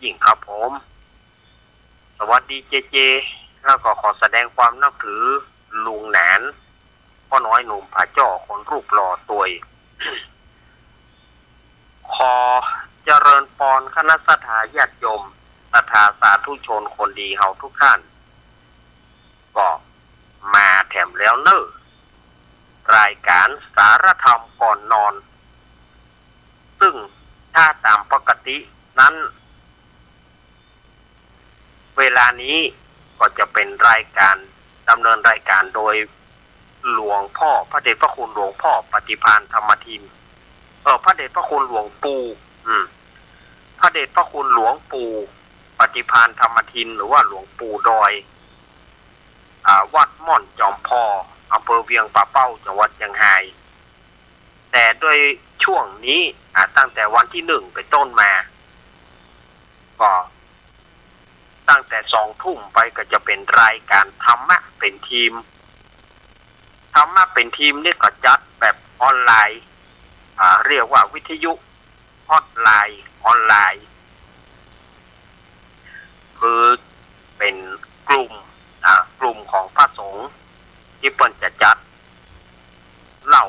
ยิ่งครับผมสวัสดีเจเจแล้วก็ขอแสดงความนับถือลุงหนานพ่อน้อยหนุ่มผาจ่อคนรูปหล่อตัวยขอเจริญพรคณะสัตยาติโยมศรัทธาสาธุชนคนดีเฮาทุกท่านก็มาแถมแล้วเนอะรายการสารธรรมก่อนนอนซึ่งถ้าตามปกตินั้นเวลานี้ก็จะเป็นรายการดำเนินรายการโดยหลวงพ่อพระเดชพระคุณหลวงพ่อปฏิภาณธรรมทินพระเดชพระคุณหลวงปู่พระเดชพระคุณหลวงปู่ปฏิภาณธรรมทินหรือว่าหลวงปู่ดอยวัดม่อนจอมพออำเภอเวียงป่าเป้าจังหวัดเชียงรายแต่โดยช่วงนี้ตั้งแต่วันที่1ไปต้นมาก็ตั้งแต่2 ทุ่มไปก็จะเป็นรายการธรรมะเป็นทีมธรรมะเป็นทีมนี่ก็จัดแบบออนไลน์เรียกว่าวิทยุฮอตไลน์ออนไลน์คือเป็นกลุ่มของพระสงฆ์ที่เปิ้นจะจัดเล่า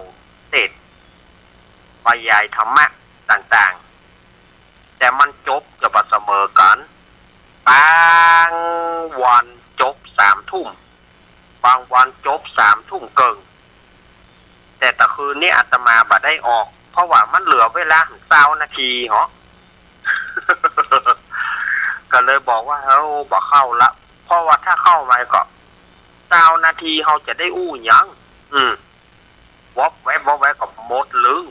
เทศน์บรรยายธรรมะต่างๆแต่มันจบจะบ่เสมอกันบางวันจบ3 ทุ่มบางวันจบ3 ทุ่มเกินแต่ตะคืนนี้อาตมาบ่ได้ออกเพราะว่ามันเหลือเวลา20 นาทีเหรอ ก็เลยบอกว่าบ่เข้าละเพราะว่าถ้าเข้าไปก็20 นาทีเขาจะได้อู้หยังวบแวบก็หมดลึง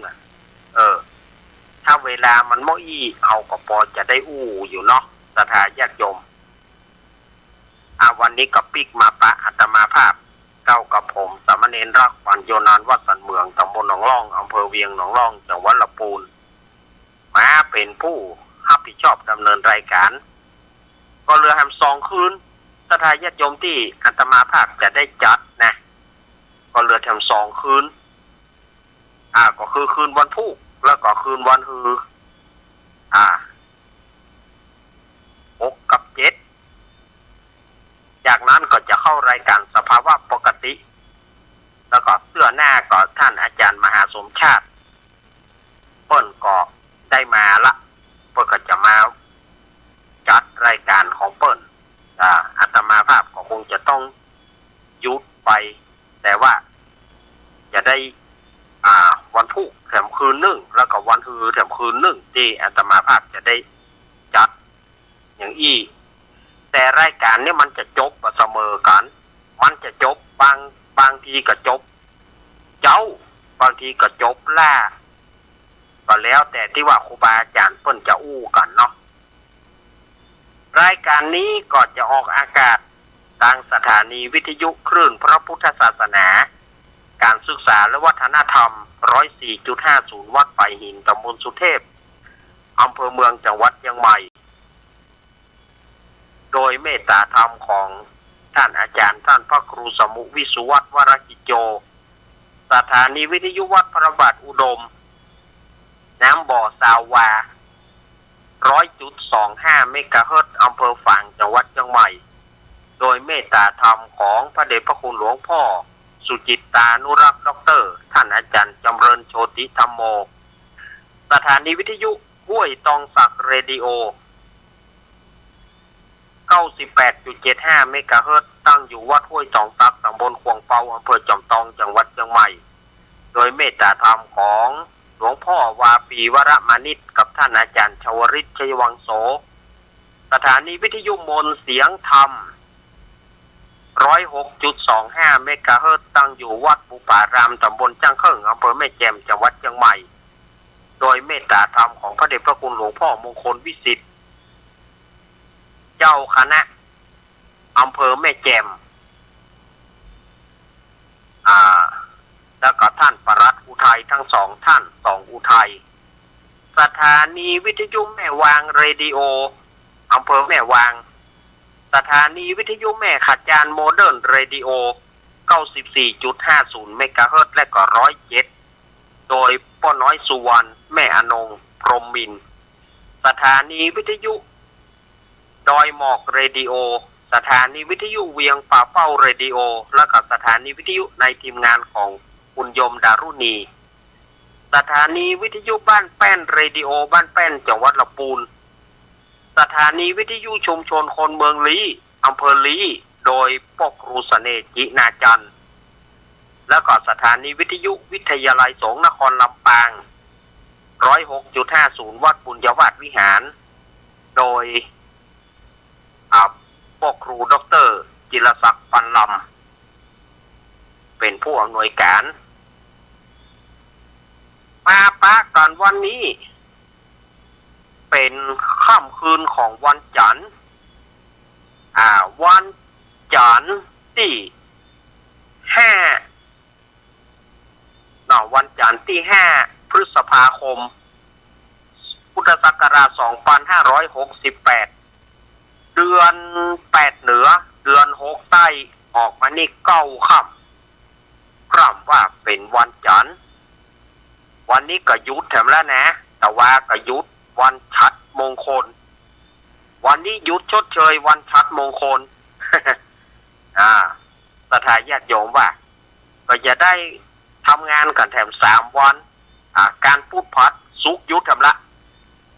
ถ้าเวลามันบ่อี้เอาก็พอจะได้อู้อยู่เนาะศรัทธาญาติโยมวันนี้ก็ปิกมาปะอาตมาภาพเก้ากับผมสามเณรรักปัญโยนานวัดสันเมืองตำบลหนองร่องอำเภอเวียงหนองร่องจังหวัดลำพูนมาเป็นผู้รับผิดชอบดำเนินรายการก็เรือแฮม2 คืนศรัทธาญาติโยมที่อาตมาภาพจะได้จัดนะก็เรือแฮม2 คืนก็คือคืนวันพุธแล้วก็คืนวันฮือ6 กับ 7จากนั้นก็จะเข้ารายการสภาวะปกติแล้วก็เสื้อหน้าก็ท่านอาจารย์มหาสมชาติเปิ้นก็ได้มาละเปิ้นก็จะมาจัดรายการของเปิ้นอาตมาภาพก็คงจะต้องยุบไปแต่ว่าจะได้วันพุธแถมคืนนึงแล้วก็วันฮือแถมคืนนึงที่อาตมาภาพจะได้จัดอย่างอี้แต่รายการนี้มันจะจบเสมอกันมันจะจบบางทีก็จบบางทีก็จบล่าก็แล้วแต่ที่ว่าครูบาอาจารย์เพิ่นจะอู้กันเนาะรายการนี้ก็จะออกอากาศทางสถานีวิทยุคลื่นพระพุทธศาสนาการศึกษาและวัฒนธรรม 104.50 วัดไปหินตำบลสุเทพอำเภอเมืองจังหวัดเชียงใหม่โดยเมตตาธรรมของท่านอาจารย์ท่านพระครูสมุวิสุวัฒน์วรกิจโจสถานีวิทยุวัดพระบาทอุดมน้ำบ่อสาวา 100.25 เมกะเฮิรตซ์อำเภอฝางจังหวัดเชียงใหม่โดยเมตตาธรรมของพระเดชพระคุณหลวงพ่อสุจิตตานุรักษ์ด็อกเตอร์ท่านอาจารย์จำเริญโชติธรรมโมสถานีวิทยุห้วยตองศักดิ์เรดิโอ 98.75 เมกะเฮิรตซ์ตั้งอยู่วัดห้วยตองศักดิ์ตำบลขวงเปาอำเภอจอมทองจังหวัดเชียงใหม่โดยเมตตาธรรมของหลวงพ่อวาปีวรมานิชกับท่านอาจารย์ชวริตชัยวังโสสถานีวิทยุมนเสียงธรรม 106.25 เมกะเฮิรตซ์ตั้งอยู่วัดภูป่ารามตำบลจ้างเคิ่งอำเภอแม่แจ่มจังหวัดเชียงใหม่โดยเมตตาธรรมของพระเดชพระคุณหลวงพ่อมงคลวิสิทธิ์เจ้าคณะอำเภอแม่แจ่มแล้วก็ท่านปลัดอุทัยทั้ง2 ท่าน2 อุทัยสถานีวิทยุแม่วางเรดิโออำเภอแม่วางสถานีวิทยุแม่ขจารโมเดิร์นเรดิโอ 94.50 เมกะเฮิรตซ์และก็ 107โดยป้อน้อยสุวรรณแม่อนงพรหมมินทร์สถานีวิทยุ ดอยหมอกเรดิโอสถานีวิทยุเวียงป่าเป้าเรดิโอและกับสถานีวิทยุในทีมงานของคุณยมดารุณีสถานีวิทยุบ้านแป้นเรดิโอบ้านแป้นจังหวัดลำพูนสถานีวิทยุชุมชนคนเมืองลี้อำเภอลี้โดยปกรูสเนจินาจันทร์แล้วก็สถานีวิทยุวิทยาลัยสงฆ์นครลำปาง 106.50 วัดปุญญวาสวิหารโดยปกครูดร.จิรศักดิ์ปันลำเป็นผู้อำนวยการมาปะกันวันนี้เป็นค่ำคืนของวันจันทร์วันจันทร์ที่วันจันทร์ที่ 5 พฤษภาคม พุทธศักราช 2568 เดือน 8 เหนือ เดือน 6 ใต้ออกมานี่9 ค่ำว่าเป็นวันจันทร์วันนี้ก็หยุดแถมแล้วนะแต่ว่าก็หยุดวันชัดมงคลวันนี้หยุดชดเชยวันชัดมงคล สถานญาติโยมว่าก็จะได้ทำงานกันแถม3 วันการพูดพัดสุกหยุดแถมละ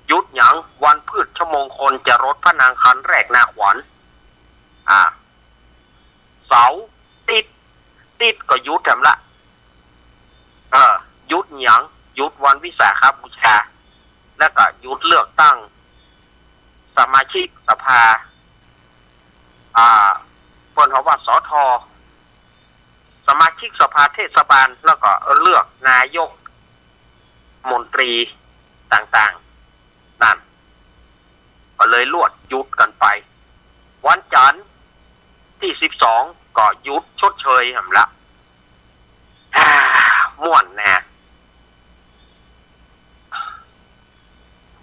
หยุดหยังวันพืชชมงคลจะรถพระนางคันแรกนาขวัญเสาติดก็หยุดแถมละหยุดหยังหยุดวันวิสาขบูชาแล้วก็หยุดเลือกตั้งสมาชิกสภาเพิ่นเขาว่าสทสมาชิกสภาเทศบาลแล้วก็เลือกนายกมนตรีต่างๆนั่นก็เลยลวดหยุดกันไปวันจันทร์ที่12ก็หยุดชดเชยหั่นละม่วนแน่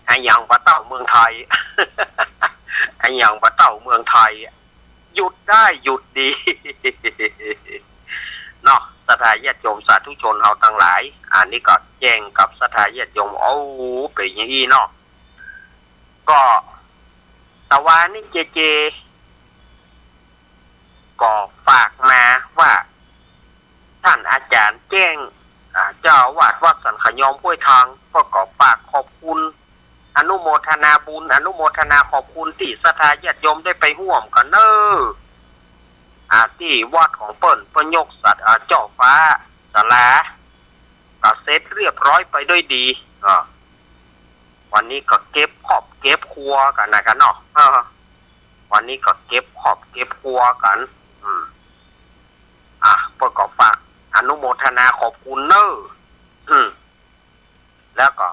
ไอ้อย่างปะเต้าเมืองไทย ไอ้อย่างปะเต้าเมืองไทยหยุดได้หยุดดีเนาะสถานญาติโยมสาธุชนเฮาทั้งหลายอันนี้ก็แจ้งกับสถานญาติโยมเป็นอย่างนี้เนาะก็ตะวันนี่เจก็ฝากมาว่าท่านอาจารย์แจ้งเจ้าวาดวัดสันขยอมห้วยทางก็ฝากขอบคุณอนุโมทนาบุญอนุโมทนาขอบคุณที่ศรัทธาญาติโยมได้ไปร่วมกันที่วัดของเปิ้นยกสัตว์เจ้าฟ้าศาลาก็เสร็จเรียบร้อยไปด้วยดีวันนี้ก็เก็บครอบเก็บครัวกันนะกันเนาะวันนี้ก็เก็บครอบเก็บครัวกันเปิ้นก็ฝากอนุโมทนาขอบคุณแล้วก็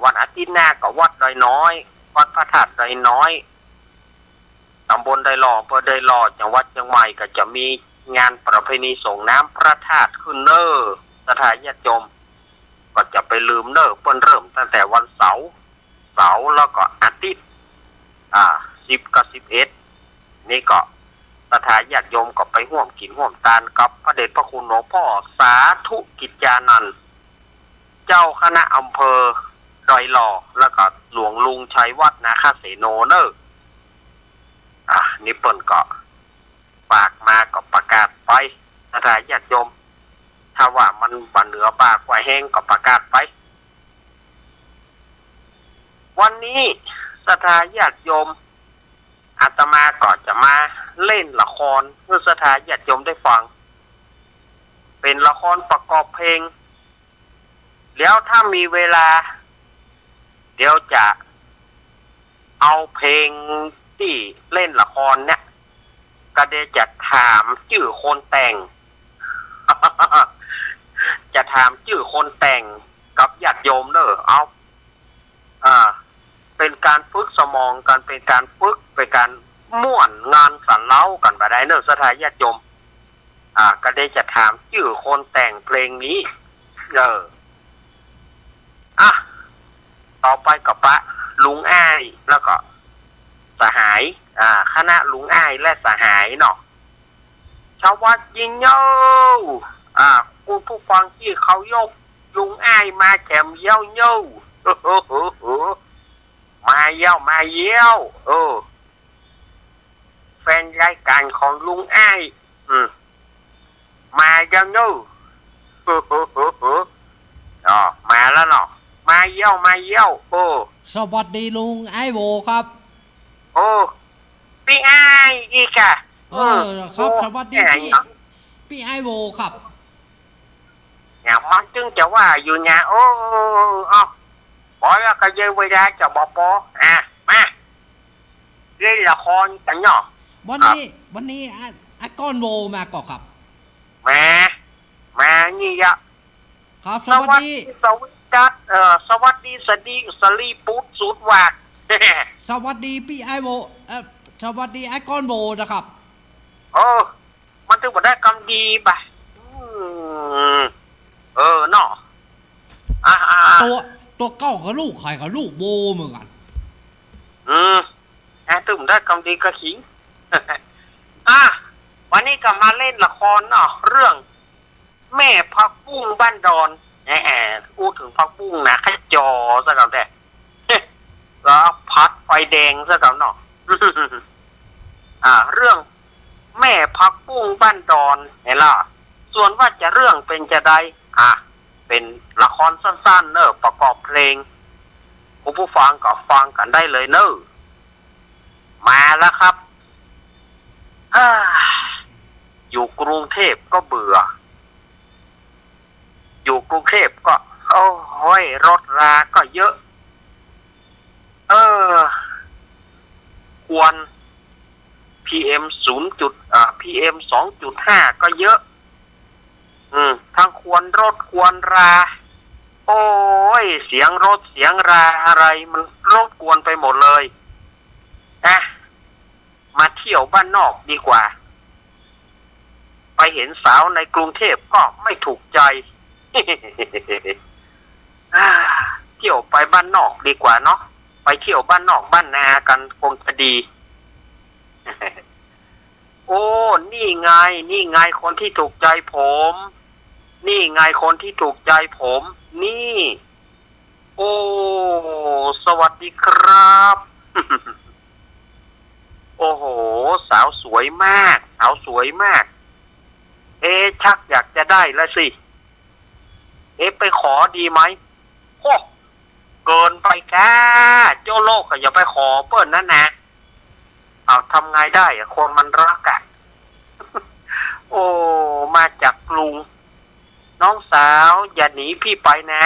วันอาทิตย์หน้าก็วัดดอยน้อยวัดพระธาตุดอยน้อยตำบลดอยหล่ออำเภอดอยหล่อจังหวัดเชียงใหม่ก็จะมีงานประเพณีส่งน้ำพระธาตุขึ้นสถานญาติโยมก็จะไปลืมเปิ้นเริ่มตั้งแต่วันเสาร์แล้วก็อาทิตย์10 กับ 11นี่ก็สถานญาติโยมก็ไปร่วมกินร่วมทานกับพระเดชพระคุณหลวงพ่อสาธุกิจจานันท์เจ้าคณะอำเภอดอยหล่อแล้วก็หลวงลุงชัยวัฒนาคเสโนนี่เปิ้นก็ฝากมาก็ประกาศไปสถานญาติโยมถ้าว่ามันบ่เหนือบ่ากว่าแห้งก็ประกาศไปวันนี้สถานญาติโยมอาตมาก็จะมาเล่นละครเพื่อสถานญาติโยมได้ฟังเป็นละครประกอบเพลงแล้วถ้ามีเวลาเดี๋ยวจะเอาเพลงที่เล่นละครเนี่ยก็เดี๋ยวจะถามชื่อคนแต่ง จะถามชื่อคนแต่งกับญาติโยมเอาเป็นการฝึกสมองกันเป็นการฝึกเป็นการม่วนงานสรรเล่ากันไปได้สถานญาติโยมก็เดี๋ยวจะถามชื่อคนแต่งเพลงนี้ต่อไปกับปะลุงอ้ายแล้วก็สหายคณะลุงอ้ายและสหายเนาะชาววัดยิงโย่คุณผู้ฟังที่เขายกลุงอ้ายมาแถมเย้าโย่ โ มาเยี่ยวมาเยี่ยวแฟนรายการของลุงไอ้มาเยี่ยวนู่มาแล้วเนาะมาเยี่ยวมาเยี่ยวสวัสดีลุงไอโวครับพี่ไอ้อีกอะครับสวัสดีพี่ไอโวครับอย่างมันจึงจะว่าอยู่เนี่ยบอกแล้วก็เยอะเวลาจะบอกมาเล่นละครกันเนาะวันนี้อาก้อนโวมาก่อนครับมานี่ยะครับสวัสดีสวัสดีสลีปุ๊ดสุดว่าสวัสดีพี่ไอโวสวัสดีไอก้อนโวนะครับมันถึงบอกได้คำดีไปเนาะตัวเก้ากับลูกไข่กับลูกโบเหมือนกันถึงได้คำดีกระขิงวันนี้ก็มาเล่นละครเนาะเรื่องแม่พักบุ้งบ้านดอนพูดถึงพักบุ้งนะขจอซะก่อนแต่แล้วพัดไฟแดงซะก่อนเนาะเรื่องแม่พักบุ้งบ้านดอนเห็นล่ะส่วนว่าจะเรื่องเป็นจะใดเป็นละครสั้นๆเนอะประกอบเพลงผู้ฟังก็ฟังกันได้เลยเนอะมาแล้วครับอยู่กรุงเทพก็เบื่ออยู่กรุงเทพก็รถราก็เยอะควน PM PM 2.5 ก็เยอะทั้งควรรถควรราเสียงรถเสียงราอะไรมันรบกวนไปหมดเลยมาเที่ยวบ้านนอกดีกว่าไปเห็นสาวในกรุงเทพก็ไม่ถูกใจเที่ยวไปบ้านนอกดีกว่าเนาะไปเที่ยวบ้านนอกบ้านนากันคงจะดีนี่ไงคนที่ถูกใจผมนี่ไงคนที่ถูกใจผมนี่สวัสดีครับโอ้โหสาวสวยมากชักอยากจะได้แล้วสิไปขอดีไหมเกินไปค่ะเจ้าโลกก็อย่าไปขอเปิ้ลนั่นนะทำไงได้คนมันรักมาจากกรุงน้องสาวอย่าหนีพี่ไปนะ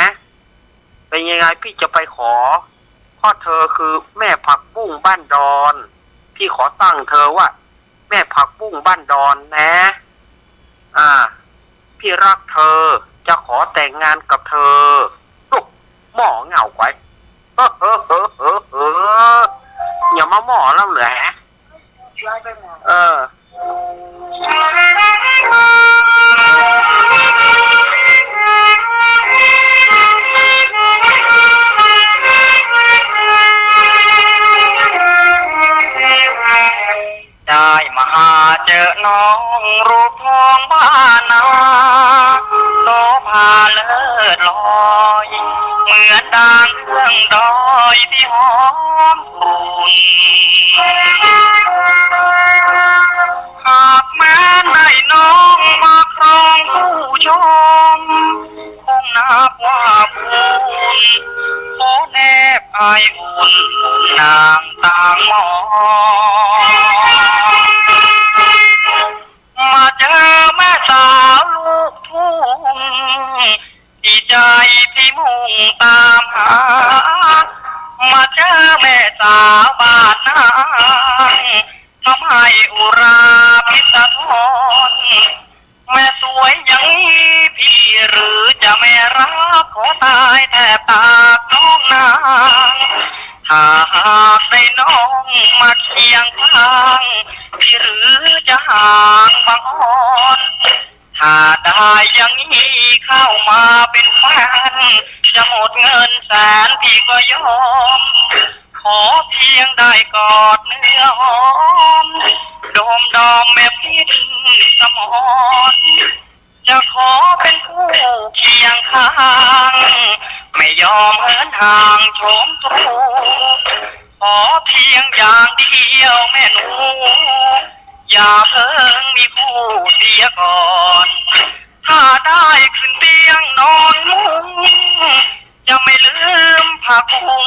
เป็นยังไงพี่จะไปขอพ่อเธอคือแม่ผักบุ้งบ้านดอนพี่ขอตั้งเธอว่าแม่ผักบุ้งบ้านดอนนะพี่รักเธอจะขอแต่งงานกับเธอหมอเหงาไว้อย่ามาหมอแล้วเหรอได้มาหาเจอน้องรูปทองบ้านนาโลพาเลิศลอยเหมือนดังเครื่องดอยที่หอมอุ่นหากแม้ได้น้องมาครองผู้ชมคงนับว่าบุญขอแนบไออุ่นนางต่างมองมาเจอแม่สาวลูกทุ่งที่ใจที่มุ่งตามหามาเจอแม่สาวบ้านนาทำให้อุราพิศทรแม่สวยอย่างนี้พี่หรือจะไม่รักขอตายแทบตากน้องนางถ้าหากได้น้องมาเคียงข้างพี่หรือจะห่างบางอ่อนถ้าได้อย่างนี้เข้ามาเป็นแฟนจะหมดเงินแสนพี่ก็ยอมขอเพียงได้กอดเนื้อหอมโดมแม่พิษสมอน จะขอเป็นผู้เคียงข้างไม่ยอมเหินห่างโฉมตรูขอเพียงอย่างเดียวแม่หนูอย่าเพิ่งมีคู่เสียก่อนถ้าได้ขึ้นเตียงนอนมุ้งจะไม่ลืมผักบุ้ง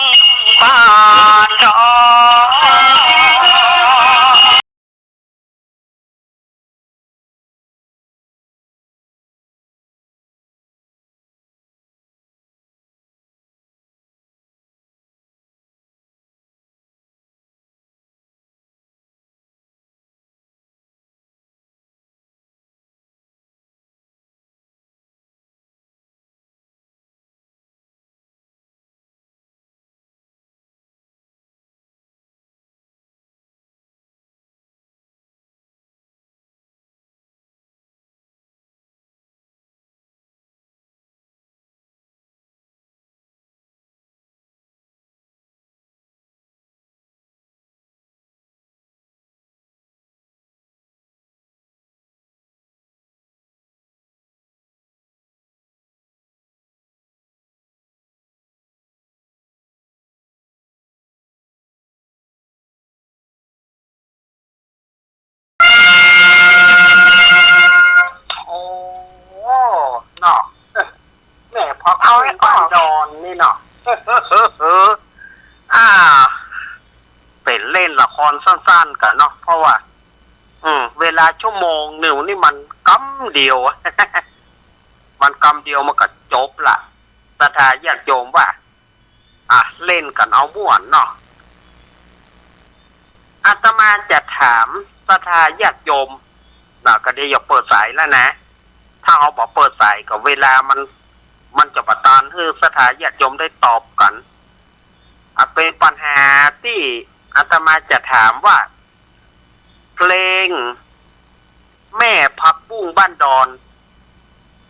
บ้านดอน โอ้เนาะแม่พอเอาไอ้บ้านดอนนี่เนาะอ่าเป็นเล่นละครสั้นๆกันเนาะเพราะว่าเวลาชั่วโมงหนึ่งนี่มันกำเดียว มันกำเดียวมันก็จบละศรัทธาญาติโยมว่าเล่นกันเอาม่วนเนาะอาตมาจะถามศรัทธาญาติโยมก็เดี๋ยวอย่าเปิดสายแล้วนะถ้าเอาบอกเปิดสายกับเวลามันจะประทานให้ศรัทธาญาติโยมได้ตอบกันเป็นปัญหาที่อาตมาจะถามว่าเพลงแม่พักบุ้งบ้านดอน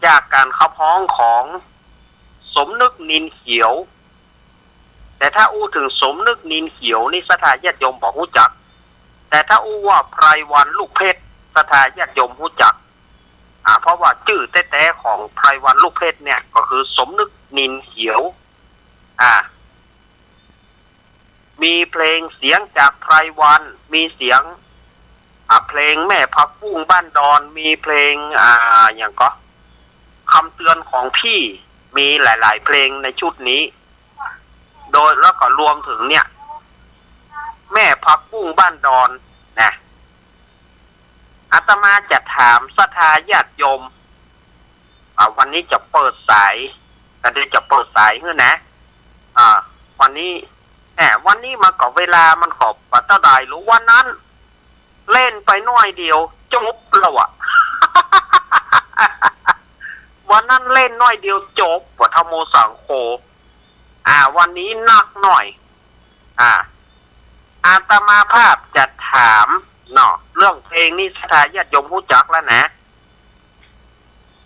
จากการขับร้องของสมนึกนินเขียวแต่ถ้าอู้ถึงสมนึกนินเขียวนี่ศรัทธาญาติโยมบอกรู้จักแต่ถ้าอู้ว่าไพรวันลูกเพชรศรัทธาญาติโยมรู้จักเพราะว่าชื่อแท้ๆของไพรวันลูกเพชรเนี่ยก็คือสมนึกนินเขียวมีเพลงเสียงจากไพรวันมีเสียงเพลงแม่พักบุ้งบ้านดอนมีเพลงอย่างก็คำเตือนของพี่มีหลายๆเพลงในชุดนี้โดยแล้วก็รวมถึงเนี่ยแม่พักบุ้งบ้านดอนนะอาตมาจะถามศรัทธาญาติโยมวันนี้จะเปิดสายกันจะเปิดสายเฮ้นะวันนี้มาก่อเวลามันขอบปัตตาได้หรือวันนั้นเล่นไปน้อยเดียวจบแล้วอะ วันนั้นเล่นน้อยเดียวจบว่าธรรมโมสังโฆวันนี้หนักหน่อยอาตมาภาพจะถามเนาะเรื่องเพลงนี้ศรัทธาญาติโยมรู้จักแล้วนะ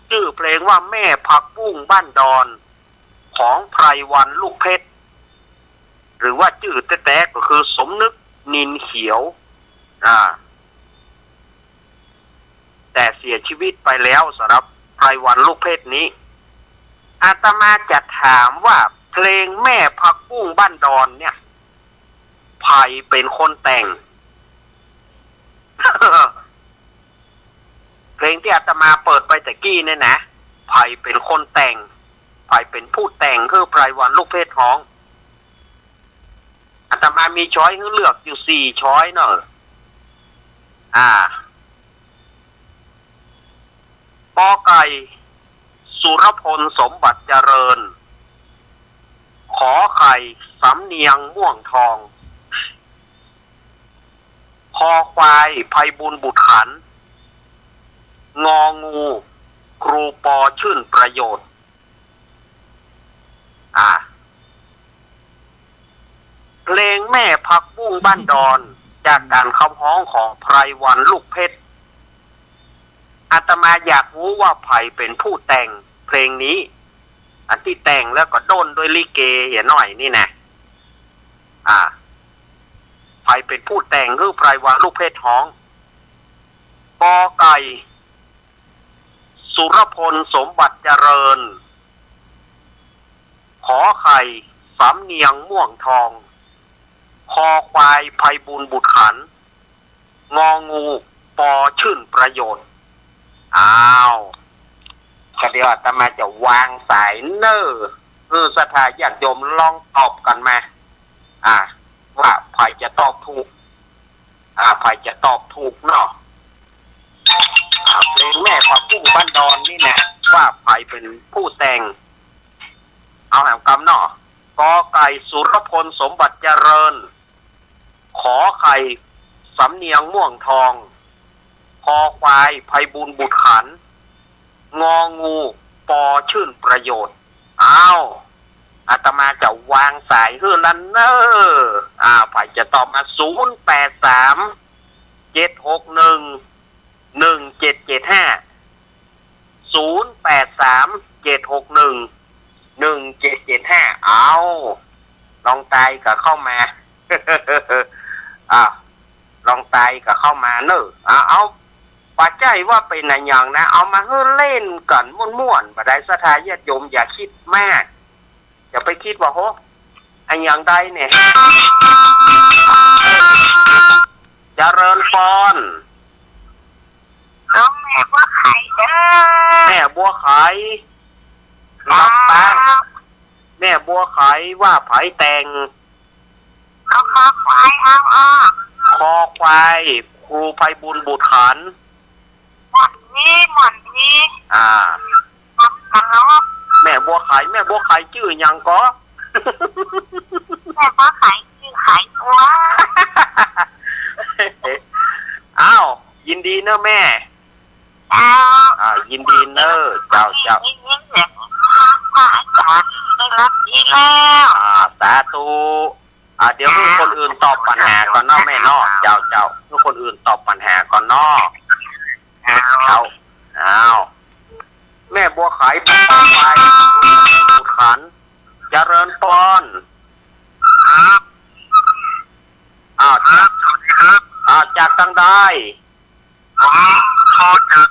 ชื่อเพลงว่าแม่ผักบุ้งบ้านดอนของไพรวันลูกเพชรหรือว่าชื่อแท้ๆก็คือสมนึกนินเขียวแต่เสียชีวิตไปแล้วสำหรับไพรวันลูกเพชรนี้อาตมาจะถามว่าเพลงแม่ผักบุ้งบ้านดอนเนี่ยไผ่เป็นคนแต่ง เพลงที่อาตมาเปิดไปตะกี้เนี่ยนะไผ่เป็นคนแต่งไผ่เป็นผู้แต่งคือไพรวันลูกเพชรท้องอาตมามีช้อยให้เลือกอยู่4ช้อยเนอะปอไก่สุรพลสมบัติเจริญขอไข่สำเนียงม่วงทองคอควายไพบุญบุตรขันงองูครูปอชื่นประโยชน์เพลงแม่ผักบุ้งบ้านดอนจากการขับร้องของไพรวันลูกเพชรอาตมาอยากรู้ว่าไผ่เป็นผู้แต่งเพลงนี้ที่แต่งแล้วก็โดนด้วยลิเกอย่าหน่อยนี่นะไผ่เป็นผู้แต่งคือไพรวันลูกเพชรท้องกอไก่ สุรพลสมบัติเจริญขอไข่สำเนียงม่วงทองคอควายไพบูลย์บุตรขันงองูปอชื่นประโยชน์อ้าวก็เดี๋ยวอาตมาจะวางสายเนอร์ศรัทธาญาติโยมลองตอบกันมาว่าใครจะตอบถูกใครจะตอบถูกเนาะเพลงแม่ผักบุ้งบ้านดอนนี่นะว่าใครเป็นผู้แต่งเอาแหมกำเนาะกอไก่สุรพลสมบัติเจริญขอไข่สำเนียงม่วงทองคอควายไพบูลย์บุตรขันงองูปอชื่นประโยชน์อ้าวอาตมาจะวางสายฮือลันเนอร์ฝ่ายจะตอบมา0837611775เอาลองตายกับเข้ามา ลองตายกับเข้ามาเนอะเอาปัจจัยว่าเป็นอะไรอย่างนะเอามาให้เล่นกันม่วนๆบ่ได้ศรัทธาญาติโยมอย่าคิดมากอย่าไปคิดว่าโหอันอย่างใดเนี่ยเจริญพรน้องแม่บัวไข่เด้อแม่บัวไข่รับตังแม่บัวไข่ว่าไผแต่งเอาคอควายเอาคอควายครูไพบูลย์บุตรขันหมอนนี้กันเนาะแม่บัวไข่ชื่อยังก็แม่บัวไข่ชื่อไข่บัวอ้าวยินดีเนอะแม่ยินดีเนอะเจ้าพระอาจารย์ได้รับดีแล้วสาธุเดี๋ยวให้คนอื่นตอบปัญหาก่อนเนาะแม่เนาะเจ้าให้คนอื่นตอบปัญหาก่อนเนาะแม่บัวไข่ปอควายบุตรขันเจริญพรครับสวัสดีครับจากทางใดผมโทรจาก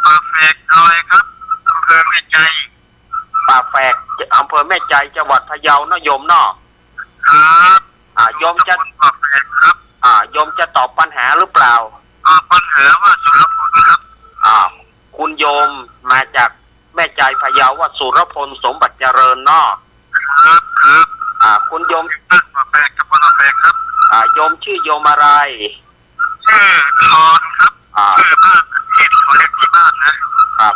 ป่าแฝกหน่อยครับอำเภอแม่ใจป่าแฝกอำเภอแม่ใจจังหวัดพะเยาเนาะโยมเนาะครับโยมจะป่าแฝกครับโยมจะตอบปัญหาหรือเปล่าปัญหาว่าสุรพลครับคุณโยมมาจากแม่ใจพะเยาว่าสุรพลสมบัติเจริญเนาะครับคุณโยมป่าแฝกกับป่าแฝกครับโยมชื่อโยมอะไรชื่อทอนครับชื่อบ้านเขาเรียกที่บ้านนะครับ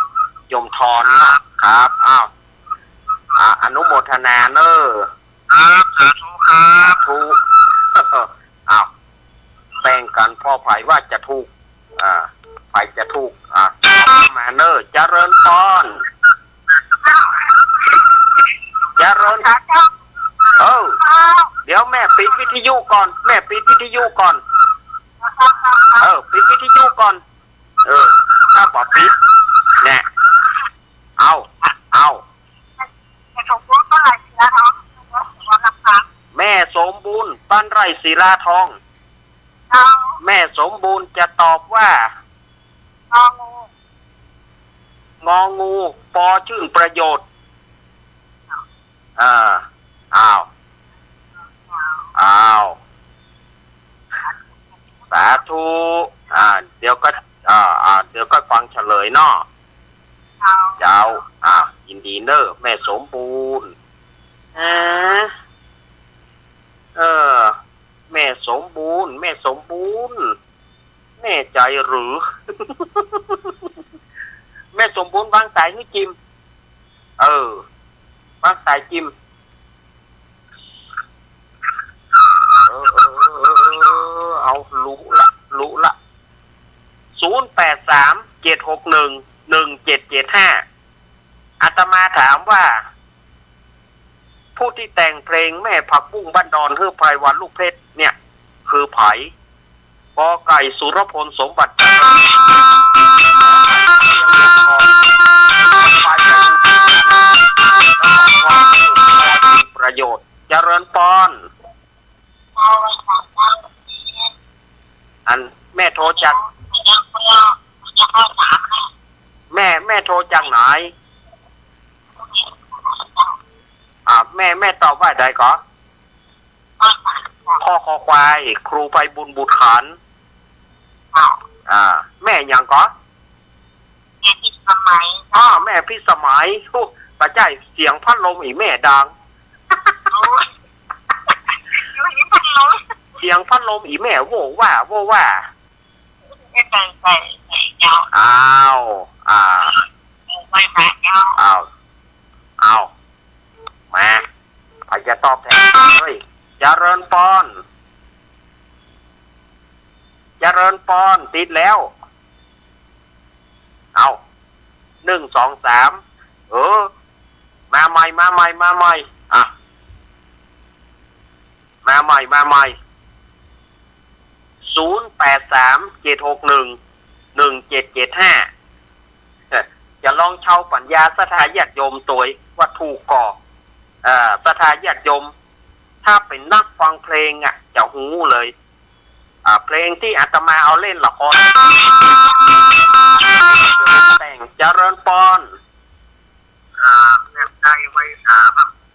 โยมทอนครับอนุโมทนาเนอครับสาธุครับถูกแบ่งกันพ่อไผ่ว่าจะถูกไผ่จะถูกมาเนอเจริญพรเจริญเดี๋ยวแม่ปิดวิทยุก่อนปิดวิทยุก่อนถ้าบอกปิดเนี่ยเอาแม่สมบูรณ์บ้านไร่ศิลาทองแม่สมบูรณ์จะตอบว่างองูปอชื่นประโยชน์สาธุเดี๋ยวก็ฟังเฉลยเนาะเจ้ายินดีเนอะแม่สมบูรณ์แม่สมบูรณ์แน่ใจหรือ แม่สมบูรณ์วางสายนี่จิมวางสายจิมเอารู้ละ0837611775อาตมาถามว่าผู้ที่แต่งเพลงแม่ผักบุ้งบ้านดอนฮือไพรวันลูกเพชรเนี่ยคือไผกอไก่สุรพลสมบัติประโยชน์เจริญพรแม่โทรจาก แม่โทรจากไหนแม่ตอบว่าใดก่อนพ่อคอควายครูไพบุญบุตรขันแม่ยังก่อนแม่พิสมัยแม่พี่สมัยป้าใจเสียงพัดลมอีแม่ดังเสียงพัดลมอีแม่โว้ว่าอ้าวไม่แพ้เจ้าอ้าวมาใครจะตอบแทนเลยเจริญปอนติดแล้วเอา1 2 3มาใหม่มาใหม่มาใหม่0837611775จะลองเช่าปัญญาสถาญาติโยมตัวว่าถูกก่อสถาญาติโยมถ้าเป็นนักฟังเพลงจะหูเลยเพลงที่อาตมาเอาเล่นละครแต่งเจริญปอนแบบใจไว้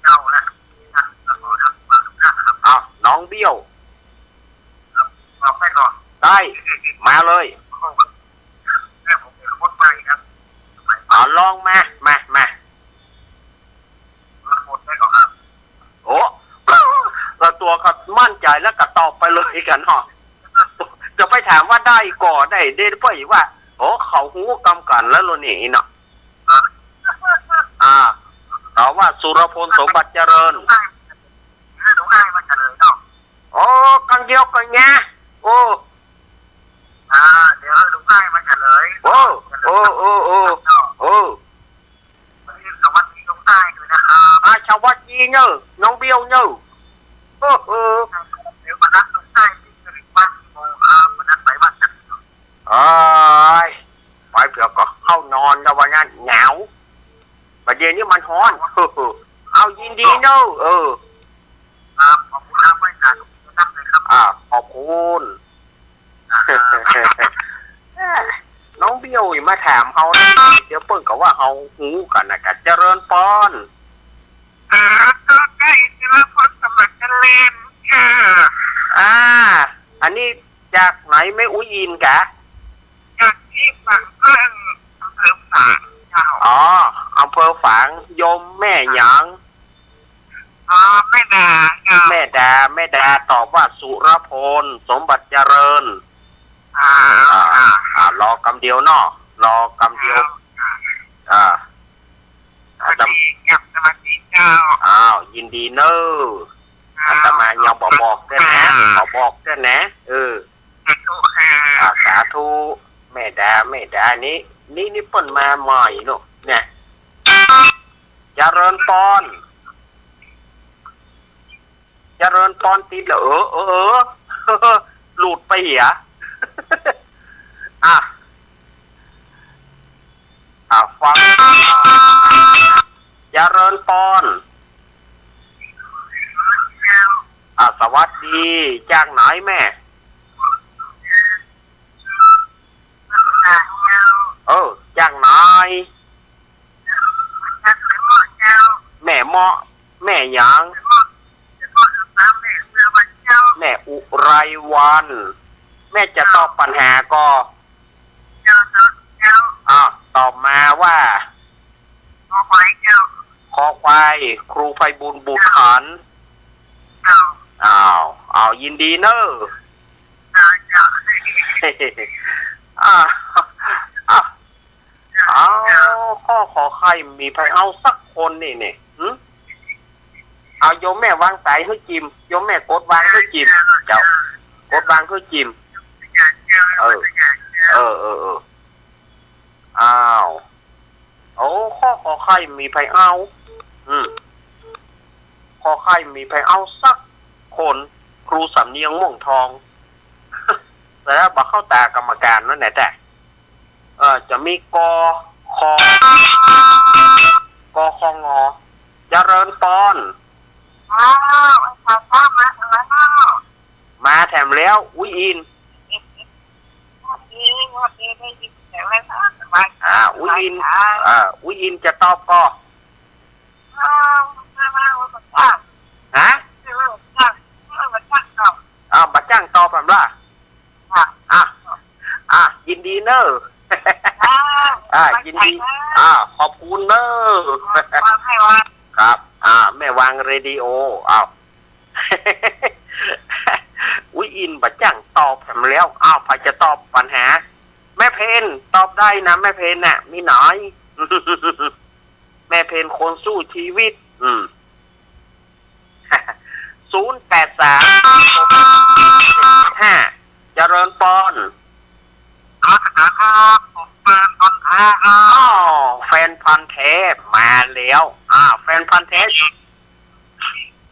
เจ้าและแล้วขอทักมาทุกท่านครับน้องเบี้ยวบอกไปก่อนได้มาเลยแม่ผมเป็นคนใหม่ครับลองมาหมดได้ก่อนครับเราตัวก็มั่นใจแล้วก็ตอบไปเลยกันเนาะจะไปถามว่าได้ก่อได้เด่นเพื่อว่าเขาหูกำกันแล้วโลนี่เนาะแต่ว่าสุรพลสมบัติเจริญหนูง่ายมาเฉลยเนาะกันเดียวกันไงเดี๋ยวหนูง่ายมาเฉลยวันนี้สวัสดีหนูง่ายเลยนะครับสวัสดีเนอะน้องเบี้ยวเนอะเดี๋ยวมานัดหนูง่ายที่จะถึงบ้านกี่โมงครับมานัดไปบ้านกันไปเผื่อก็เข้านอนแล้ววันนั้นหนาวประเดี๋ยวนี้มันร้อนเอายินดีเนอะขอบคุณครับไว้กันนัดเลยครับขอบคุณน้องเบี้ยวมาถามเขาเดี๋ยวเพิ่งกับว่าเขาหูกันนะกันเจริญปอนก็ได้เจริญปอนสมัครกันเล่นอันนี้จากไหนไม่อุ้ยอินกะจากที่ฝั่งเพื่อนอำเภอฝางอำเภอฝางโยมแม่หยังแม่ดาตอบว่าสุรพลสมบัติเจริญรอกำเดียวเนาะรอกำเดียวสวัสดีครับสวัสดีเจ้ายินดีเนอะอาตมายังบอกด้วยนะสาธุแม่ดานี่เปิ้นมาใหม่เนาะเนี่ยเจริญปอนติดเหรอหลุดไปเหรอฟังเจริญปอนสวัสดีจากไหนแม่จากไหนแม่เหมาะแม่ยังแม่อุไรวันแม่จะตอบปัญหาก็ตอบมาว่าคอควายครูไพบุญบุตรขันยินดีเนอะข้อขอใครมีใครเอาสักคนนี่เอาโยมแม่วางสายให้จิมโยมแม่กดวางให้จิมเจ้ากดวางให้จิมข้อขอใครมีใครเอาขอใครมีใครเอาสักคนครูสำเนียงม่วงทองแต่ถ้าบอกเข้าตากรรมการนั่นแหละแต่จะมีกคงเจริญปอนมาแถมแล้วอุ้ยอิน อุ้ยอินอุ้ยอินจะตอบก็ฮะบัดจ้างตอบแบบล่ะยินดีเนอะยินดีขอบคุณเนอะครับ แม่วางเรดิโออุ้ยอินบัดจ้างตอบผมแล้วพอจะตอบปัญหาแม่เพนตอบได้นะแม่เพนน่ะมีหน่อย แม่เพนคนสู้ชีวิต083 เจริญปอนแฟนพันธุ์แท้มาแล้วแฟนพันธุ์แท้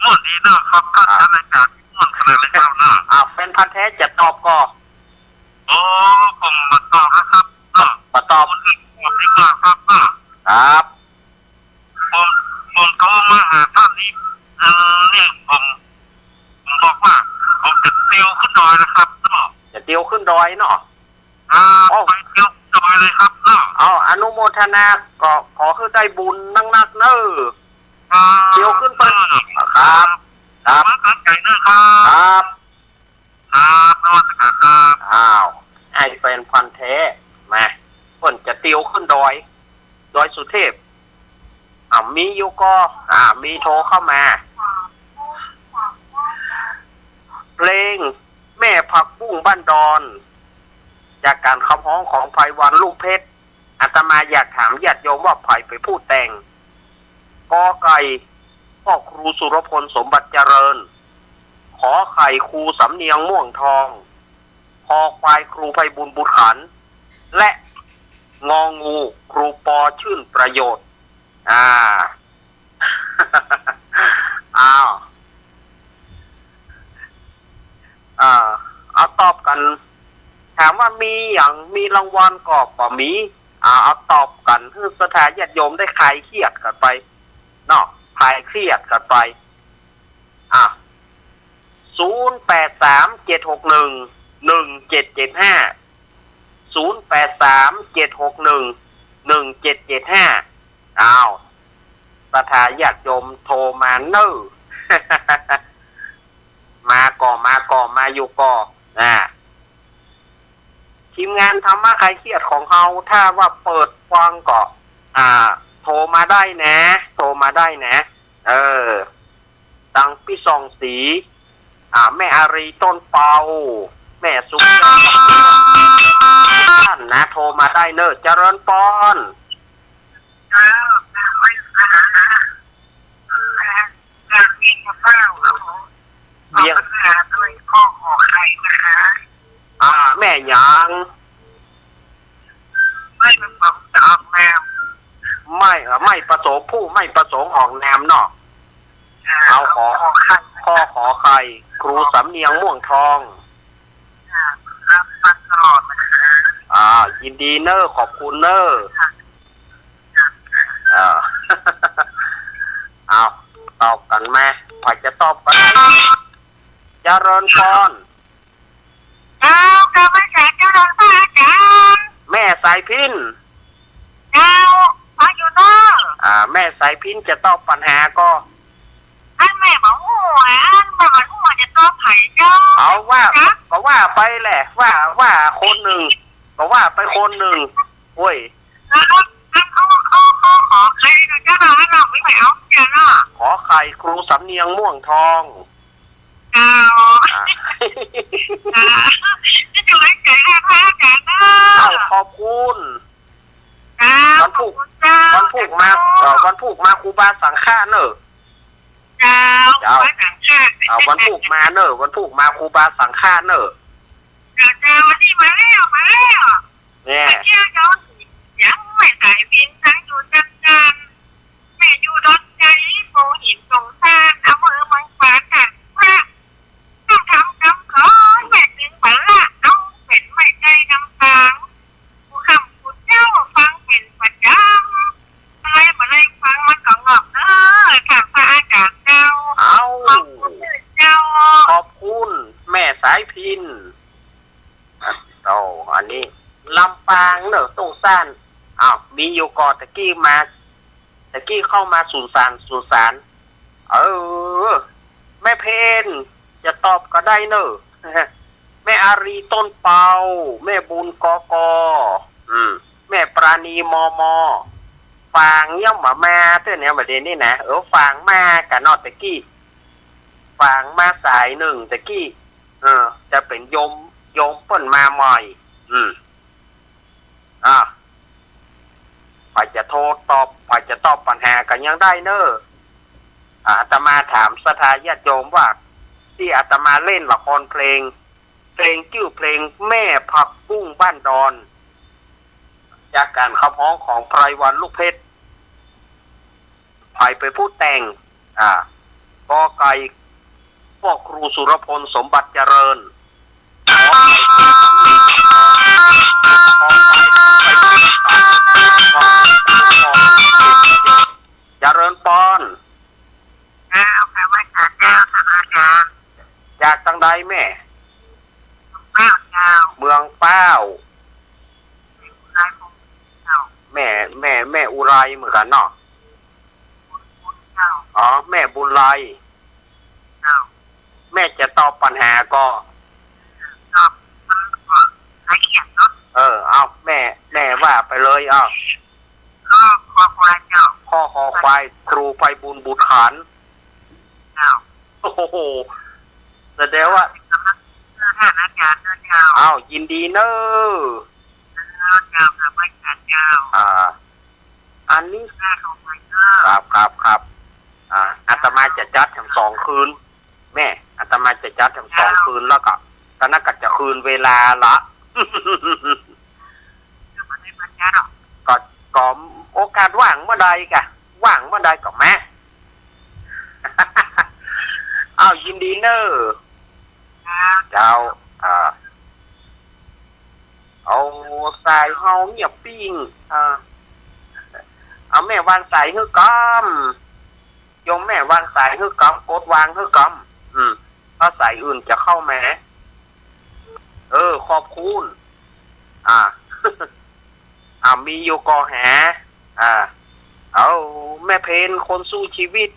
ม่วนดีนะครับก็ทำรายการม่วนขนาดนี้ครับแฟนพันธุ์แท้จะตอบก็ผมมาตอบนะครับมาตอบผมดีกว่าครับครับผมโทรมาหาท่านนี้เนี่ยผมบอกว่าผมจะเตียวขึ้นดอยนะครับจะเตียวขึ้นดอยเนาะไปเตียวดอยเลยครับอนุโมทนาก็ขอให้ได้บุญนักๆเนอะเตียวขึ้นไปครับใจนะครับนอนครับไอแฟนพันธุ์แท้มาเพิ่นจะเตียวขึ้นดอยสุเทพมีอยู่ก็มีโทรเข้ามาเพลงแม่ผักบุ้งบ้านดอนจากการคำร้องของไพวันลูกเพชรอาตมาอยากถามญาติโยมว่าไผไปพูดแต่งกอไก่พ่อครูสุรพลสมบัติเจริญขอไข่ครูสำเนียงม่วงทองคอควายครูไพบุญบุตรขันและงองูครูปอชื่นประโยชน์เอาตอบกันถามว่ามีอย่างมีรางวัลก็บ่มีเอาตอบกันเพื่อสถานญาติโยมได้คลายเครียดกันไปเนาะคลายเครียดกันไป0837611775สถานญาติโยมโทรมาเนอะ มาอยู่ก่อทีมงานธรรมะคลายเครียดของเราถ้าว่าเปิดฟังก็โทรมาได้นะตังพี่ซองสีแม่อารีต้นเปาแม่สุขท่านนะโทรมาได้เนอะเจริญปอนเบียงด้วยข้อขอไข่นะคะแม่ยังไม่ประสงค์จะออกแนวไม่ประสงค์ผู้ไม่ประสงค์ออกแนมเนาะเอาขอไข่ครูสำเนียงม่วงทองรับฟังตลอดนะคะยินดีเนอะขอบคุณเนอะเอาตอบกันไหมพอจะตอบกันเจริญพรก็ไม่ใช่เจริญพรอาจารย์แม่สายพินมาอยู่เนอะแม่สายพินจะตอบปัญหาก็แม่บอกว่าจะตอบไผ่เจ้าเอาว่าไปแหละว่าคนหนึ่งก็ว่าไปคนหนึ่งโอ้ยขอใครนะเจ้าเราไม่เอาเจ้าเนาะขอไข่ครูสำเนียงม่วงทองจะไว้ใจให้พระอาจารย์นะขอบคุณวันพูกมาครูบาสังฆาเนอะวันพูกมาเนอะวันพูกมาครูบาสังฆาเนอะวันนี้มาแล้วเนี่ยยังไม่ใส่บินทั้งอยู่จันทร์แม่อยู่ดอนใจโบหินสงสารเอามือมังปากันพระต้องทำกรรมขอแม่จึงปะละเอาเป็นไม่ใจน้ำตาผู้คำผู้เจ้าฟังเป็นประจำอะไรมาเลยฟังมันก็งอกเนอะค่ะพระอาจารย์เจ้าขอบคุณแม่สายพินอันนี้ลำปางเนอะตรงสั้น มีอยู่ก่อนตะกี้เข้ามาสุสานแม่เพนจะตอบก็ได้เนอะแม่อารีต้นเปาแม่บุญกอกแม่ปราณีมอมอฟางย่อมมาเท่านี้ประเด็นนี่นะฟางมากับนอตะกี้ฟางมาสายหนึ่งตะกี้จะเป็นโยมเปิ้นมาใหม่พอจะโทรตอบพอจะตอบปัญหากันยังได้เนอะอาตมาถามสถาญาติโยมว่าที่อาตมาเล่นละครเพลงชื่อเพลงแม่ผักบุ้งบ้านดอนจากการขับร้องของไพรวันลูกเพชรไผ่ไปพูดแต่งกอไก่พวกครูสุรพลสมบัติเจริญเจริญปอนจากทางใดแม่เมืองเป้าแม่อุไรเหมือนกันเนาะแม่บุญไรแม่จะตอบปัญหาก็เอาแม่ว่าไปเลยข้อคอควายครูไปบุญบุตรขันโอ้โหแสดงว่ายินดีเนอะอันนี้ครับอาตมาจะจัดทั้ง2 คืนแม่อาตมาจะจัดทั้ง2 คืนแล้วก็คณะก็จะคืนเวลาละก็โอกาสว่างเมื่อใดกะว่างเมื่อใดก็แม่ยินดีเนอะเจ้าเอาสายเฮาเงียบปิ้งเอาแม่วางสายฮื้อกำยมแม่วางสายฮื้อกำกดวางฮื้อกำถ้าสายอื่นจะเข้าแม่ขอบคุณมีอยู่กอหาเอาแม่เพนคนสู้ชีวิต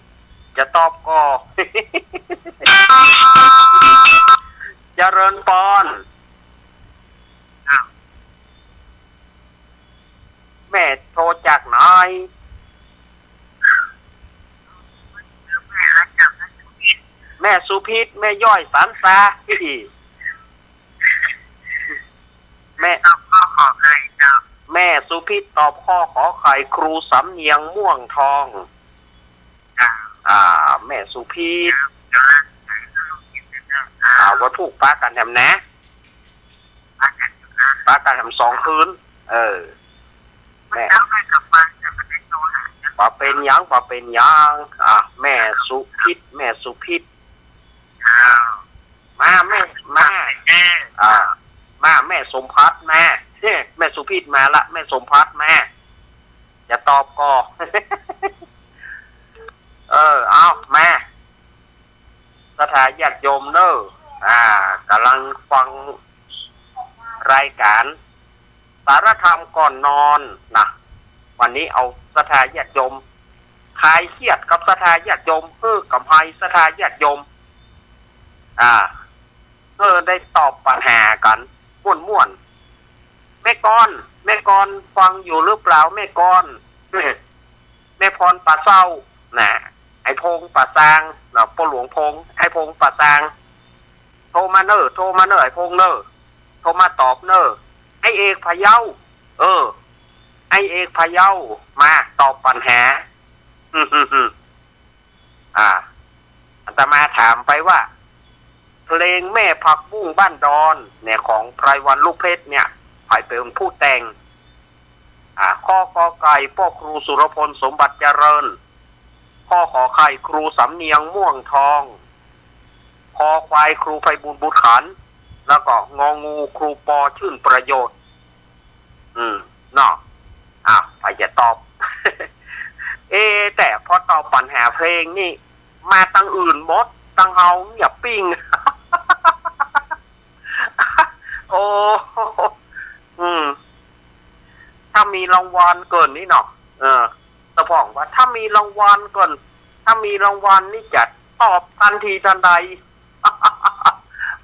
จะตอบก็ เจริญปอนแม่โทรจากไหนแม่สุพิษแม่ย่อยสันซาแม่สุพิษตอบข้อขอไข่ครูสำเนียงม่วงทองแม่สุพิษว่าถูกป้ากันทำนะป้ากันทำ2 คืนแม่ว่าเป็นยังแม่สุพิษมาแม่แม่สมพัฒน์แม่สุพิษมาละแม่สมพัฒน์แม่จะตอบก็ เอาแม่สถาญาติโยมเนอะกำลังฟังรายการสารธรรมก่อนนอนนะวันนี้เอาสถาญาติโยมคลายเครียดกับสถาญาติโยมกับภัยสถาญาติโยมได้ตอบปัญหากันม่วนแม่กรฟังอยู่หรือเปล่าแม่กรแม่พรป่าเศร้านะไอ้พงป่าซางพ่อหลวงพงไอ้พงป่าซางโทรมาเนอะไอ้พงเนอะโทรมาตอบเนอะไอ้เอกพะเยาไอ้เอกพะเยามาตอบปัญหาอาตมาถามไปว่าเพลงแม่ผักบุ้งบ้านดอนเนี่ยของไพรวันลูกเพชรเนี่ยใครเป็นผู้แต่งข้อกอไก่พ่อครูสุรพลสมบัติเจริญข้อขอไข่ครูสำเนียงม่วงทองคอควายครูไพบุญบุตรขันแล้วก็งองูครูปอชื่นประโยชน์เนาะไปจะตอบ แต่พอตอบปัญหาเพลงนี่มาตั้งอื่นหมดตั้งเฮาเงียบปิ้ง โอ้ท มีรางวัลเกินนี่เนาะตะพ่องว่าถ้ามีรางวัลเกินถ้ามีรางวัลนี่จะตอบทันทีทันใด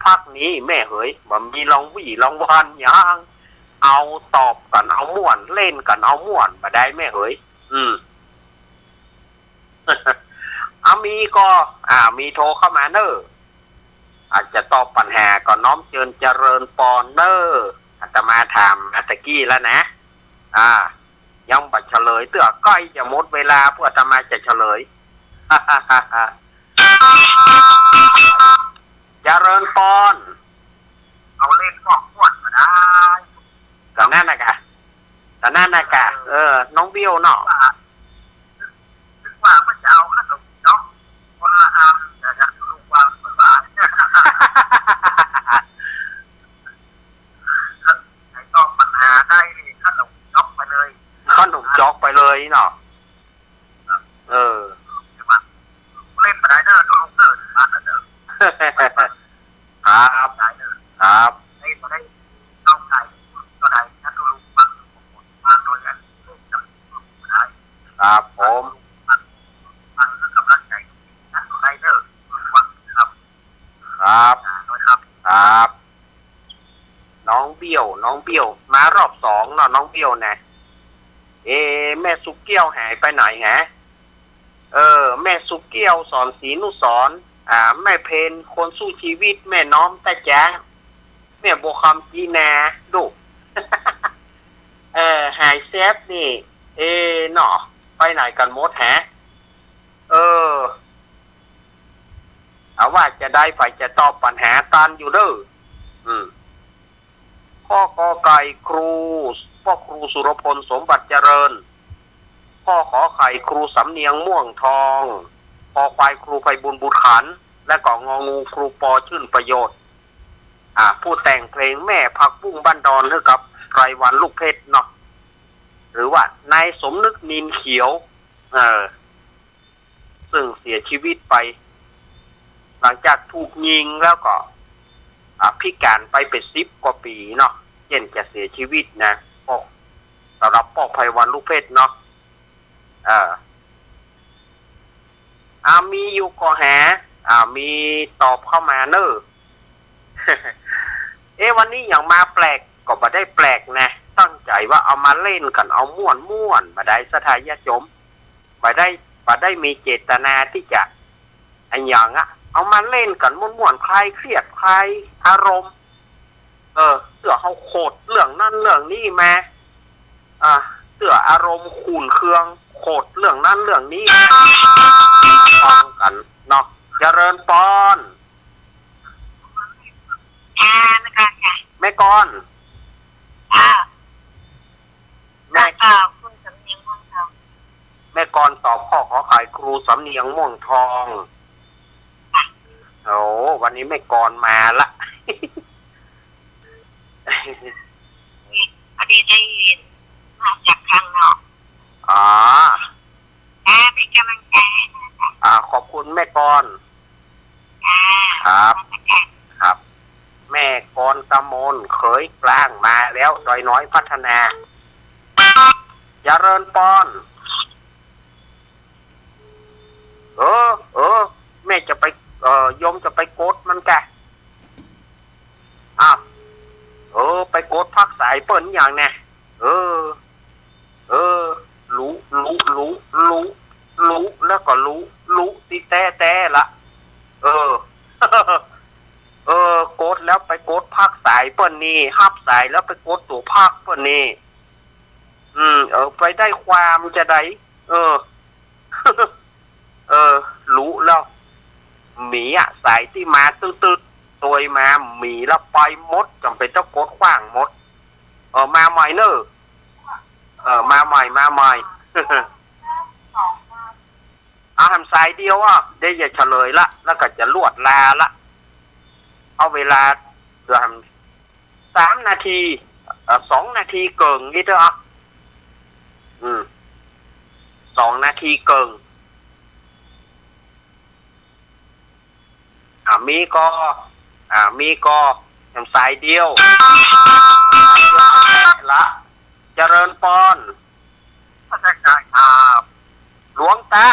ภาคนี้แม่เฮ้ยมันมีรางวัลอย่างเอาตอบกันเอาม่วนเล่นกันเอาม่วนมาได้แม่เฮ้ยมีก็มีโทรเข้ามาเนอะอาจจะตอบปัญหาก็น้อมเจริญปอนเนอร์อาตมาถามตะกี้แล้วนะยังบัดเฉลยเตื้อใกล้จะหมดเวลาเพื่ออาตมาจะเฉลย เจริญปอนเอาเล่นบอกม่วนมาได้ก็นั่นนะกะน้องเบี้ยวเนาะว่ามันจะเอาขนมเนาะคนละอันแต่จะลูกวางภาษาไอ้ต้องปัญหาได้ขนมจ๊อกไปเลยเนาะเล่นมาได้เด้อต้องลงเด้อมาเด้อครับครับเล่นมาได้ต้องไก่ก็ได้ถ้าตัวลูกปังมาโดยกันได้ครับผมครับน้องเบี้ยวมารอบสองเนาะน้องเบี้ยวนะแม่สุกเกี้ยวหายไปไหนฮะแม่สุกเกี้ยวสอนศรีนุสรแม่เพนคนสู้ชีวิตแม่น้อมตาจ๋าแม่บัวคำจีนาดู หายแซฟนี่เนาะไปไหนกันหมดฮะเอาว่าจะได้ฝ่ายจะตอบปัญหาตันอยู่เด้อพ่อกอไก่พ่อครูสุรพลสมบัติเจริญพ่อขอไข่ครูสำเนียงม่วงทองพ่อควายครูไพบุญบุตรขันและก็งองูครูปอชื่นประโยชน์ผู้แต่งเพลงแม่ผักบุ้งบ้านดอนให้กับไรวันลูกเพชรเนาะหรือว่านายสมนึกนินเขียวซึ่งเสียชีวิตไปหลังจากถูกยิงแล้วก็พิการไปเป็น10 กว่าปีเนาะเช่นจะเสียชีวิตนะสำหรับพ่อไพวันลูกเพชรเนาะมีอยู่ก็หามีตอบเข้ามาเนอะ วันนี้อย่างมาแปลกก็บ่ได้แปลกนะตั้งใจว่าเอามาเล่นกันเอาม่วนมาได้สถายะจมบ่ได้มีเจตนาที่จะอันอย่างเอามาเล่นกันม่วนๆคลายเครียดคลายอารมณ์เสื้อเขาโคตรเรื่องนั่นเรื่องนี้มาเสื้ออารมณ์ขุ่นเคืองโคตรเรื่องนั่นเรื่องนี้ฟังกันเนาะเจริญปอนแม่กอนแม่คุณสำเนียงม่วงทองแม่กอนตอบพ่อขอไข่ครูสำเนียงม่วงทองโอ้วันนี้แม่กอนมาละพอดีได้ยินมาจากข้างนอกเป็นกำลังใจขอบคุณแม่กอนครับแม่กอนตะมนเขยกลางมาแล้วดอยน้อยพัฒนาเจริญปอนแม่จะไปยมจะไปโกดมันแกไปโกดพักสายเปิ้นอย่างแน่รู้แล้วก็รู้ติแต่ละโกดแล้วไปโกดพักสายเปิ้นนี่ฮับสายแล้วไปโกดตัวพักเปิ้นนี่ไปได้ความจะได้รู้แล้วหมีสายที่มาตืดๆตัวมาหมีแล้วไปมดจำเป็นต้องโกดขว้างมดมาใหม่เนอะมาใหม่ทำสายเดียวได้จะเฉลยละแล้วก็จะลวดลาละเอาเวลาเดือน3 นาที2 นาทีเกินนี่เถอะ2 นาทีเกินมีก็ทำสายเดียวละ เจริญปอน พระอาจารย์ครับ หลวงตา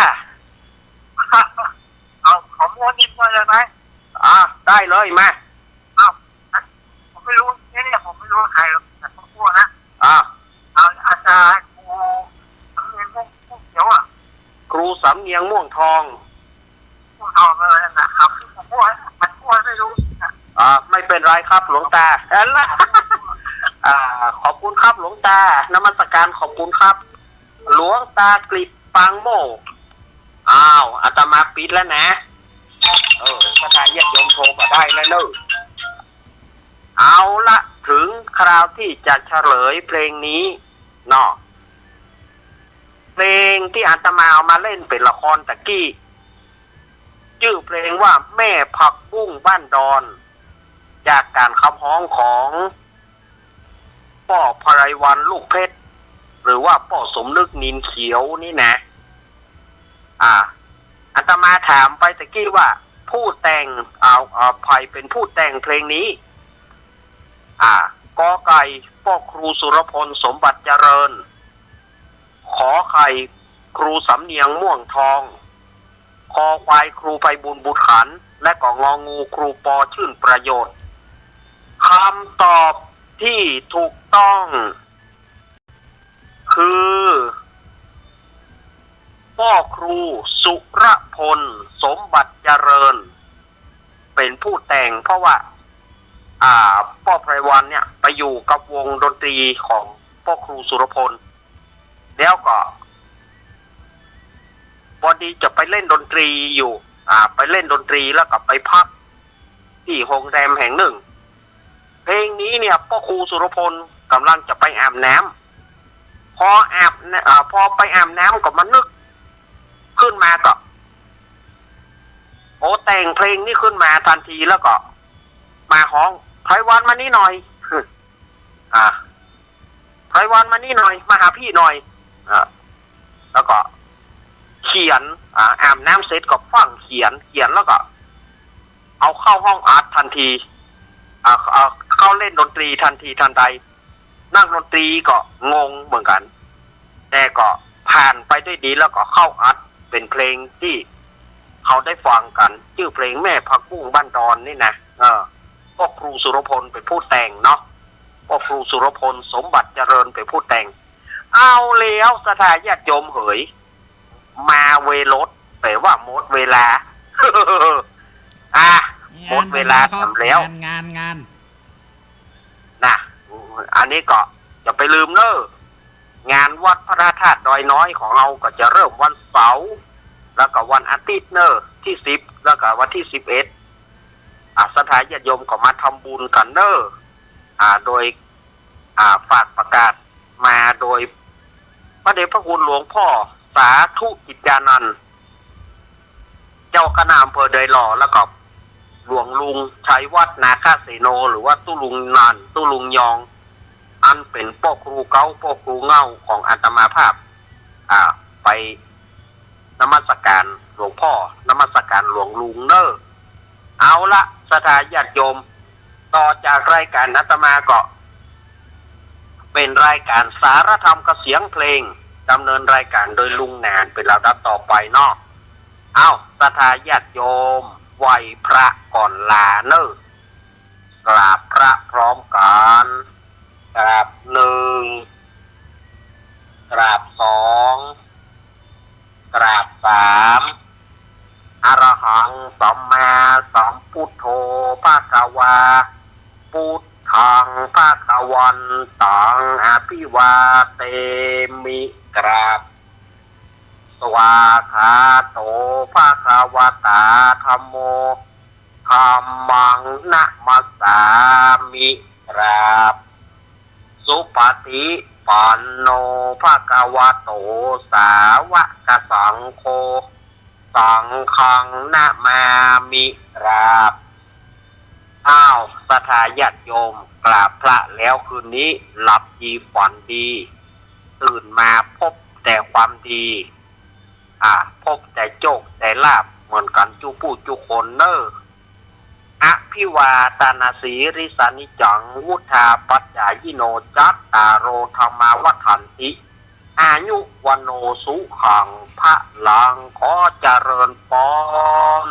เอาขอม้วนนิดหน่อยได้ไหม ได้เลยมา ผมไม่รู้เนี่ยผมไม่รู้ว่าใครแต่ผมพูดนะ อ่า เอาอาจารย์ครูทำเงินพวกเขียวอ่ะ ครูสำเนียงม่วงทอง พวกทองเลยนะครับผมพูดมันพูดไม่รู้นะ ไม่เป็นไรครับหลวงตาละขอบคุณครับหลวงตานมัสการขอบคุณครับ หลวงตากฤษปังโมกอาตมาปิดแล้วนะพระทายาทโยมโทรมาได้แล้วเนอะเอาละถึงคราวที่จะเฉลยเพลงนี้เนาะเพลงที่อาตมาเอามาเล่นเป็นละครตะกี้ชื่อเพลงว่าแม่ผักบุ้งบ้านดอนจากการขับร้องของป้อพไรวันลูกเพชรหรือว่าป้อสมนึกนินเขียวนี่นะอาตมาถามไปตะกี้ว่าผู้แต่งใครเป็นผู้แต่งเพลงนี้กอไก่ป้อครูสุรพลสมบัติเจริญขอไข่ครูสำเนียงม่วงทองคอควายครูไพบุญบุตรขันและก็งองูครูปอชื่นประโยชน์คำตอบที่ถูกต้องคือป้อครูสุรพลสมบัติเจริญเป็นผู้แต่งเพราะว่าป้อไพรวันเนี่ยไปอยู่กับวงดนตรีของป้อครูสุรพลแล้วก็พอดีจะไปเล่นดนตรีอยู่ไปเล่นดนตรีแล้วก็ไปพักที่โรงแรมแห่งหนึ่งเพลงนี้เนี่ยป้อครูสุรพลกำลังจะไปอาบน้ำพอไปอาบน้ำก็มานึกขึ้นมาก็แต่งเพลงนี้ขึ้นมาทันทีแล้วก็มาฮ้องไพรวันมานี่หน่อยไพรวันมานี่หน่อยมาหาพี่หน่อยแล้วก็เขียนอาบน้ำเสร็จก็ฟังเขียนแล้วก็เอาเข้าห้องอัดทันทีเข้าเล่นดนตรีทันทีทันใดนักดนตรีก็งงเหมือนกันแต่ก็ผ่านไปด้วยดีแล้วก็เข้าอัดเป็นเพลงที่เขาได้ฟังกันชื่อเพลงแม่ผักบุ้งบ้านดอนนี่นะพ่อครูสุรพลเป็นผู้แต่งเนาะพ่อครูสุรพลสมบัติเจริญเป็นผู้แต่งเอาแล้วสถาญาติโยมเหยมาเวรถแปลว่าหมดเวลา หมดเวลาทำแล้วงานนะอันนี้ก็จะไปลืมเนอะงานวัดพระธาตุดอยน้อยของเราก็จะเริ่มวันเสาร์แล้วก็วันอาทิตย์เนอะที่10แล้วก็วันที่11สถานญาติโยมก็มาทำบุญกันเนอะโดยฝากประกาศมาโดยพระเดชพระคุณหลวงพ่อสาธุกิจจานันท์เจ้าคณะอำเภอเดยหล่อแล้วก็หลวงลุงชัยวัฒนาคาเสโนหรือว่าตุลุงนันตุลุงยองอันเป็นพ่อครูเก้าพ่อครูเง่าของอาตมาภาพไปนมัสการหลวงพ่อนมัสการหลวงลุงเนอเอาละสถานญาติโยมต่อจากรายการอาตมาก็เป็นรายการสารธรรมกับเสียงเพลงดำเนินรายการโดยลุงแนนเป็นลำดับต่อไปเนาะสถานญาติโยมไหว้พระก่อนลาเนอะกราบพระพร้อมกันกราบ1กราบ2กราบ3อรหังสัมมาสัมพุทโธภะคะวาพุทธังภะคะวันตังอภิวาเตมิกราบสวาคาโตภะคะวะตาธัมโมธัมมังนะมัสสามิกราบสุปฏิปันโนภะคะวะโตสาวกสังโฆสังฆังนะมามิกราบสถานญาติโยมกราบพระแล้วคืนนี้หลับดีฝันดีตื่นมาพบแต่ความดีพบแต่โชคแต่ลาภเหมือนกันจูผู้จูคนเนออะ พิวาตานาสีริสานิจังวุธาปัจจายิโนจัตตาโรธรรมาวัฏันติอายุวันโนสุขังพระลังขอเจริญพร